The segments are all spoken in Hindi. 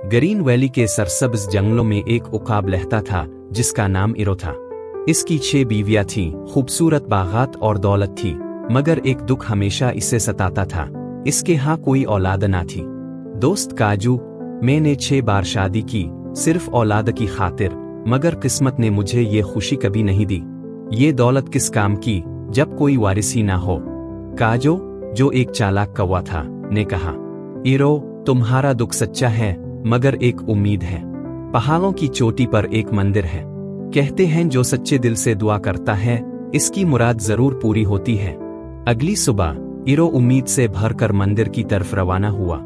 ग्रीन वैली के सरसब्ज जंगलों में एक उकाब रहता था जिसका नाम इरो था। इसकी 6 बीवियां थीं, खूबसूरत बागात और दौलत थी, मगर एक दुख हमेशा इसे सताता था, इसके यहाँ कोई औलाद ना थी। दोस्त काजू, मैंने 6 बार शादी की सिर्फ औलाद की खातिर, मगर किस्मत ने मुझे ये खुशी कभी नहीं दी। ये दौलत किस काम की जब कोई वारिस ही ना हो। काजो, जो एक चालाक कौवा था, ने कहा, इरो, तुम्हारा दुख सच्चा है, मगर एक उम्मीद है। पहाड़ों की चोटी पर एक मंदिर है। कहते हैं जो सच्चे दिल से दुआ करता है इसकी मुराद जरूर पूरी होती है। अगली सुबह इरो उम्मीद से भरकर मंदिर की तरफ रवाना हुआ।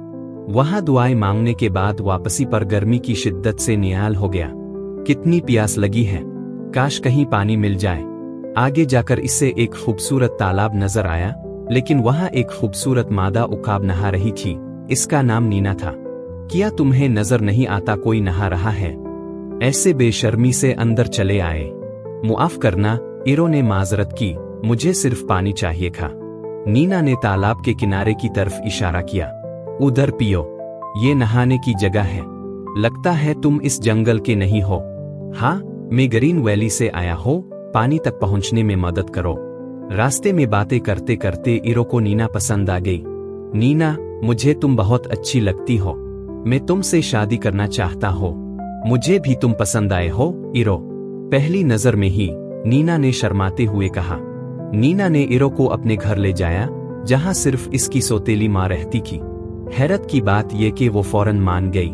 वहां दुआएं मांगने के बाद वापसी पर गर्मी की शिद्दत से निहाल हो गया। कितनी प्यास लगी है, काश कहीं पानी मिल जाए। आगे जाकर इससे एक खूबसूरत तालाब नजर आया, लेकिन वहां एक खूबसूरत मादा उकाब नहा रही थी। इसका नाम नीना था। क्या तुम्हें नजर नहीं आता कोई नहा रहा है? ऐसे बेशर्मी से अंदर चले आए। मुआफ करना, इरो ने माजरत की, मुझे सिर्फ पानी चाहिए था। नीना ने तालाब के किनारे की तरफ इशारा किया। उधर पियो, ये नहाने की जगह है। लगता है तुम इस जंगल के नहीं हो। हाँ, मैं ग्रीन वैली से आया हो, पानी तक पहुंचने में मदद करो। रास्ते में बातें करते करते इरो को नीना पसंद आ गई। नीना, मुझे तुम बहुत अच्छी लगती हो, मैं तुमसे शादी करना चाहता हो। मुझे भी तुम पसंद आए हो, इरो। पहली नजर में ही नीना ने शर्माते हुए कहा। नीना ने इरो को अपने घर ले जाया, जहां सिर्फ इसकी सौतेली माँ रहती थी। हैरत की बात यह कि वो फौरन मान गई।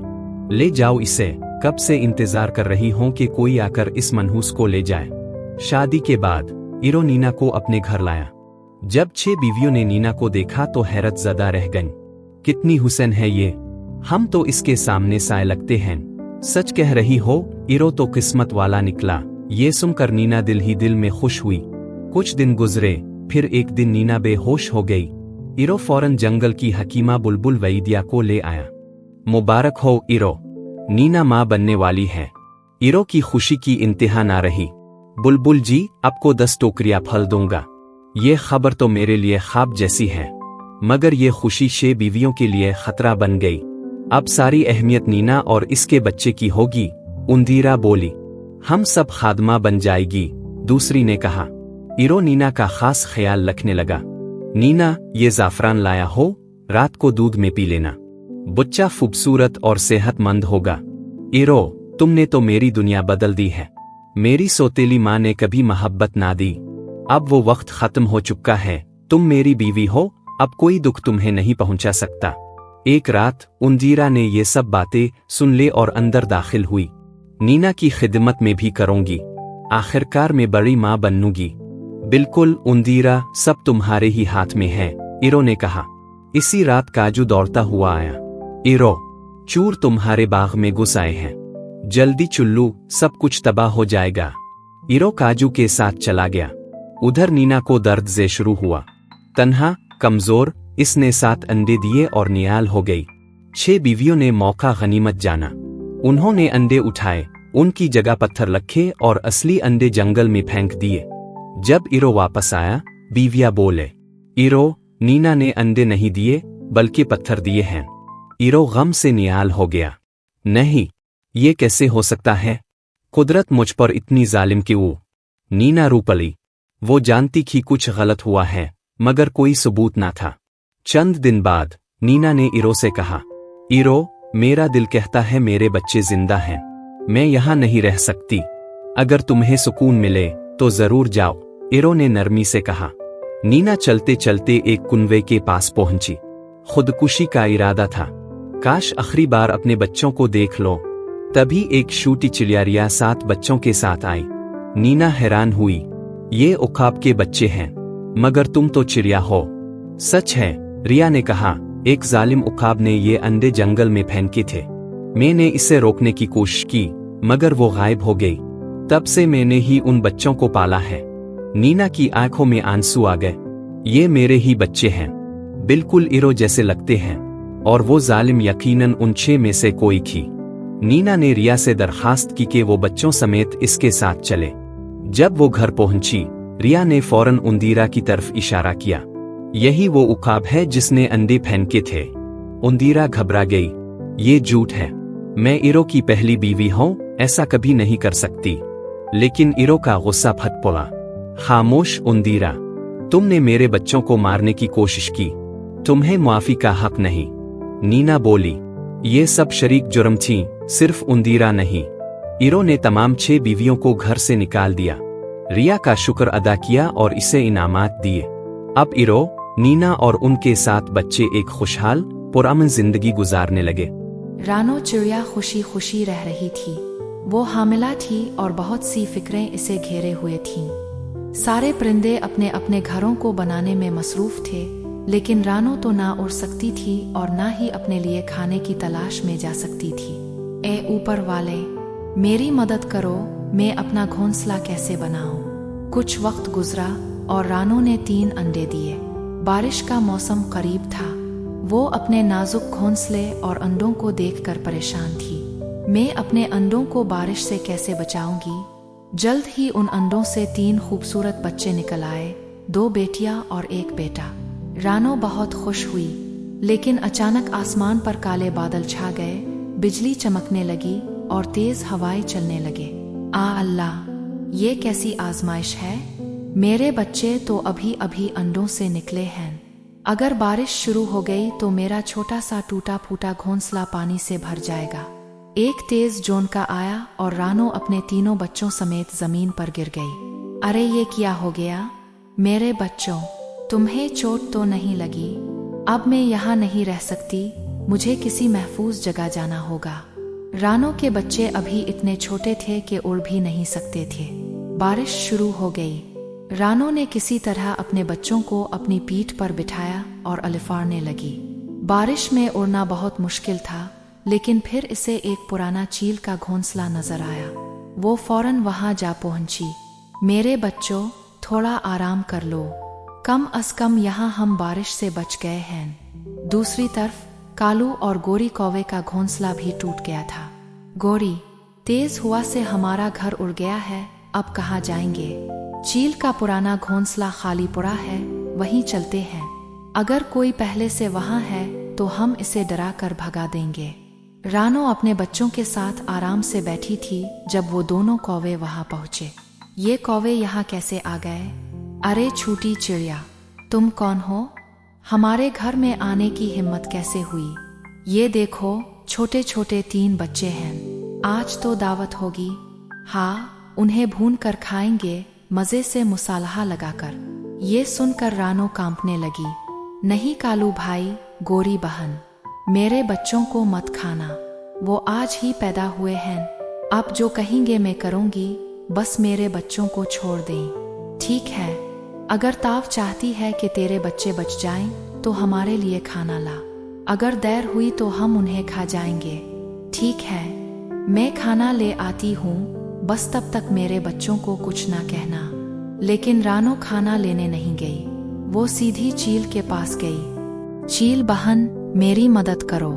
ले जाओ इसे, कब से इंतजार कर रही हूं कि कोई आकर इस मनहूस को ले जाए। शादी के बाद इरो नीना को अपने घर लाया। जब 6 बीवियों ने नीना को देखा तो हैरत ज़दा रह गईं। कितनी हुसैन है ये, हम तो इसके सामने साए लगते हैं। सच कह रही हो, इरो तो किस्मत वाला निकला। ये सुनकर नीना दिल ही दिल में खुश हुई। कुछ दिन गुजरे, फिर एक दिन नीना बेहोश हो गई। इरो फौरन जंगल की हकीमा बुलबुल वैद्या को ले आया। मुबारक हो इरो, नीना माँ बनने वाली है। इरो की खुशी की इंतहा ना रही। बुलबुल जी, आपको 10 टोकरियां फल दूंगा। ये खबर तो मेरे लिए ख्वाब जैसी है, मगर ये खुशी 6 बीवियों के लिए खतरा बन गई। अब सारी अहमियत नीना और इसके बच्चे की होगी। उंदीरा बोली, हम सब खादमा बन जाएगी। दूसरी ने कहा। इरो नीना का खास ख्याल रखने लगा। नीना, ये ज़ाफ़रान लाया हो, रात को दूध में पी लेना। बच्चा खूबसूरत और सेहतमंद होगा। इरो, तुमने तो मेरी दुनिया बदल दी है। मेरी सौतेली माँ ने कभी मोहब्बत ना दी। अब वो वक्त खत्म हो चुका है। तुम मेरी बीवी हो, अब कोई दुख तुम्हें नहीं पहुंचा सकता। एक रात उंदीरा ने ये सब बातें सुन ले और अंदर दाखिल हुई। नीना की खिदमत में भी करूंगी, आखिरकार मैं बड़ी माँ बनूंगी। बिल्कुल उंदीरा, सब तुम्हारे ही हाथ में है, इरो ने कहा। इसी रात काजू दौड़ता हुआ आया। इरो, चूर तुम्हारे बाग में घुस आए हैं। जल्दी चुल्लू, सब कुछ तबाह हो जाएगा। इरो काजू के साथ चला गया। उधर नीना को दर्द से शुरू हुआ। तन्हा, कमजोर, इसने 7 अंडे दिए और निहाल हो गई। 6 बीवियों ने मौका गनीमत जाना। उन्होंने अंडे उठाए, उनकी जगह पत्थर रखे और असली अंडे जंगल में फेंक दिए। जब इरो वापस आया, बीवियां बोले, इरो, नीना ने अंडे नहीं दिए बल्कि पत्थर दिए हैं। इरो गम से निहाल हो गया। नहीं, ये कैसे हो सकता है? कुदरत मुझ पर इतनी जालिम क्यों? नीना रो पड़ी। वो जानती थी कुछ गलत हुआ है, मगर कोई सबूत ना था। चंद दिन बाद नीना ने इरो से कहा, इरो, मेरा दिल कहता है मेरे बच्चे जिंदा हैं। मैं यहाँ नहीं रह सकती। अगर तुम्हें सुकून मिले तो जरूर जाओ, इरो ने नरमी से कहा। नीना चलते चलते एक कुनवे के पास पहुंची। खुदकुशी का इरादा था। काश आखिरी बार अपने बच्चों को देख लो। तभी एक छोटी चिड़िया रिया 7 बच्चों के साथ आई। नीना हैरान हुई। ये उकाब के बच्चे हैं, मगर तुम तो चिड़िया हो। सच है, रिया ने कहा। एक जालिम उकाब ने ये अंडे जंगल में फेंके थे। मैंने इसे रोकने की कोशिश की, मगर वो गायब हो गई। तब से मैंने ही उन बच्चों को पाला है। नीना की आंखों में आंसू आ गए। ये मेरे ही बच्चे हैं, बिल्कुल इरो जैसे लगते हैं, और वो जालिम यकीनन उन 6 में से कोई थी। नीना ने रिया से दरखास्त की कि वो बच्चों समेत इसके साथ चले। जब वो घर पहुंची, रिया ने फौरन उंदीरा की तरफ इशारा किया। यही वो उकाब है जिसने अंडे फेंके थे। उंदीरा घबरा गई। ये झूठ है, मैं इरो की पहली बीवी हूँ, ऐसा कभी नहीं कर सकती। लेकिन इरो का गुस्सा फट पड़ा। खामोश उंदीरा, तुमने मेरे बच्चों को मारने की कोशिश की, तुम्हें माफी का हक नहीं। नीना बोली, ये सब शरीक जुर्म थी, सिर्फ उंदीरा नहीं। इरो ने तमाम 6 बीवियों को घर से निकाल दिया। रिया का शुक्र अदा किया और इसे इनामात दिए। अब इरो, नीना और उनके 7 बच्चे एक खुशहाल पुरअमन जिंदगी गुजारने लगे। रानो चिड़िया खुशी खुशी रह रही थी। वो हामिला थी और बहुत सी फिक्रें इसे घेरे हुए थीं। सारे परिंदे अपने अपने घरों को बनाने में मसरूफ थे, लेकिन रानो तो ना उड़ सकती थी और ना ही अपने लिए खाने की तलाश में जा सकती थी। ए ऊपर वाले, मेरी मदद करो, मैं अपना घोंसला कैसे बनाऊं? कुछ वक्त गुजरा और रानो ने 3 अंडे दिए। बारिश का मौसम करीब था। वो अपने नाजुक घोंसले और अंडों को देखकर परेशान थी। मैं अपने अंडों को बारिश से कैसे बचाऊंगी? जल्द ही उन अंडों से 3 खूबसूरत बच्चे निकल आए, 2 बेटियां और 1 बेटा। रानो बहुत खुश हुई, लेकिन अचानक आसमान पर काले बादल छा गए, बिजली चमकने लगी और तेज हवाएं चलने लगे। आ अल्लाह, ये कैसी आजमाइश है? मेरे बच्चे तो अभी अभी अंडों से निकले हैं। अगर बारिश शुरू हो गई तो मेरा छोटा सा टूटा फूटा घोंसला पानी से भर जाएगा। एक तेज झोंका आया और रानो अपने 3 बच्चों समेत जमीन पर गिर गई। अरे ये क्या हो गया? मेरे बच्चों, तुम्हें चोट तो नहीं लगी? अब मैं यहाँ नहीं रह सकती, मुझे किसी महफूज जगह जाना होगा। रानो के बच्चे अभी इतने छोटे थे कि उड़ भी नहीं सकते थे। बारिश शुरू हो गई। रानो ने किसी तरह अपने बच्चों को अपनी पीठ पर बिठाया और अलिफाड़ने लगी। बारिश में उड़ना बहुत मुश्किल था, लेकिन फिर इसे एक पुराना चील का घोंसला नजर आया। वो फौरन वहां जा पहुंची। मेरे बच्चों, थोड़ा आराम कर लो, कम अज कम यहाँ हम बारिश से बच गए हैं। दूसरी तरफ कालू और गोरी कौवे का घोंसला भी टूट गया था। गोरी, तेज हुआ से हमारा घर उड़ गया है, अब कहाँ जाएंगे? चील का पुराना घोंसला खाली पड़ा है, वहीं चलते हैं। अगर कोई पहले से वहां है तो हम इसे डरा कर भगा देंगे। रानो अपने बच्चों के साथ आराम से बैठी थी जब वो दोनों कौवे वहां पहुंचे। ये कौवे यहाँ कैसे आ गए? अरे छोटी चिड़िया, तुम कौन हो? हमारे घर में आने की हिम्मत कैसे हुई? ये देखो, छोटे छोटे 3 बच्चे हैं। आज तो दावत होगी। हाँ, उन्हें भून कर खाएंगे, मजे से मुसालहा लगाकर। ये सुनकर रानो कांपने लगी। नहीं कालू भाई, गोरी बहन, मेरे बच्चों को मत खाना, वो आज ही पैदा हुए हैं। अब जो कहेंगे मैं करूंगी, बस मेरे बच्चों को छोड़ दें। ठीक है, अगर ताव चाहती है कि तेरे बच्चे बच जाएं, तो हमारे लिए खाना ला। अगर देर हुई तो हम उन्हें खा जाएंगे। ठीक है, मैं खाना ले आती हूँ, बस तब तक मेरे बच्चों को कुछ ना कहना। लेकिन रानो खाना लेने नहीं गई। वो सीधी चील के पास गई। चील बहन, मेरी मदद करो।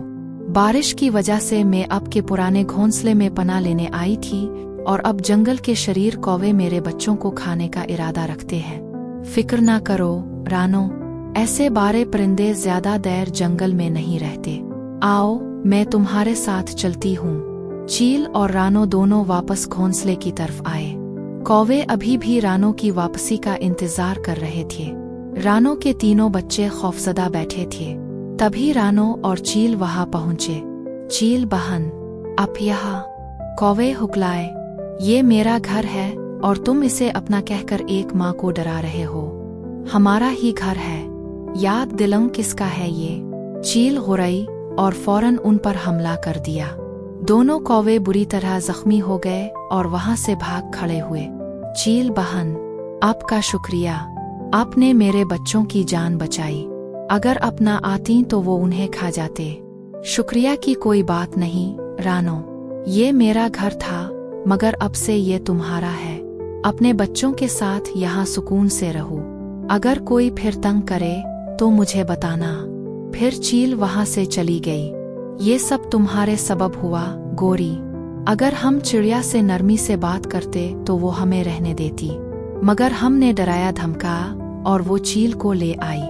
बारिश की वजह से मैं अब के पुराने घोंसले में पनाह लेने आई थी और अब जंगल के शरीर कौवे मेरे बच्चों को खाने का इरादा रखते हैं। फिक्र ना करो रानो, ऐसे बारे परिंदे ज्यादा देर जंगल में नहीं रहते। आओ, मैं तुम्हारे साथ चलती हूँ। चील और रानो दोनों वापस घोंसले की तरफ आए। कौवे अभी भी रानो की वापसी का इंतजार कर रहे थे। रानो के 3 बच्चे खौफजदा बैठे थे। तभी रानो और चील वहां पहुंचे। चील बहन, अब यहाँ। कौवे हुक्लाए, ये मेरा घर है और तुम इसे अपना कहकर एक माँ को डरा रहे हो। हमारा ही घर है, याद दिलाऊं किसका है ये? चील गुर्राई और फौरन उन पर हमला कर दिया। दोनों कौवे बुरी तरह जख्मी हो गए और वहां से भाग खड़े हुए। चील बहन, आपका शुक्रिया, आपने मेरे बच्चों की जान बचाई। अगर आप ना आती तो वो उन्हें खा जाते। शुक्रिया की कोई बात नहीं रानो, ये मेरा घर था, मगर अब से ये तुम्हारा है। अपने बच्चों के साथ यहाँ सुकून से रहो। अगर कोई फिर तंग करे तो मुझे बताना। फिर चील वहां से चली गई। ये सब तुम्हारे सबब हुआ गोरी। अगर हम चिड़िया से नरमी से बात करते तो वो हमें रहने देती, मगर हमने डराया धमकाया और वो चील को ले आई।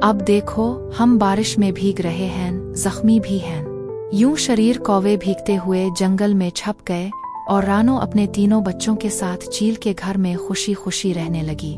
अब देखो, हम बारिश में भीग रहे हैं, जख्मी भी हैं। यूं शरीर कौवे भीगते हुए जंगल में छप गए और रानो अपने तीनों बच्चों के साथ चील के घर में खुशी खुशी रहने लगी।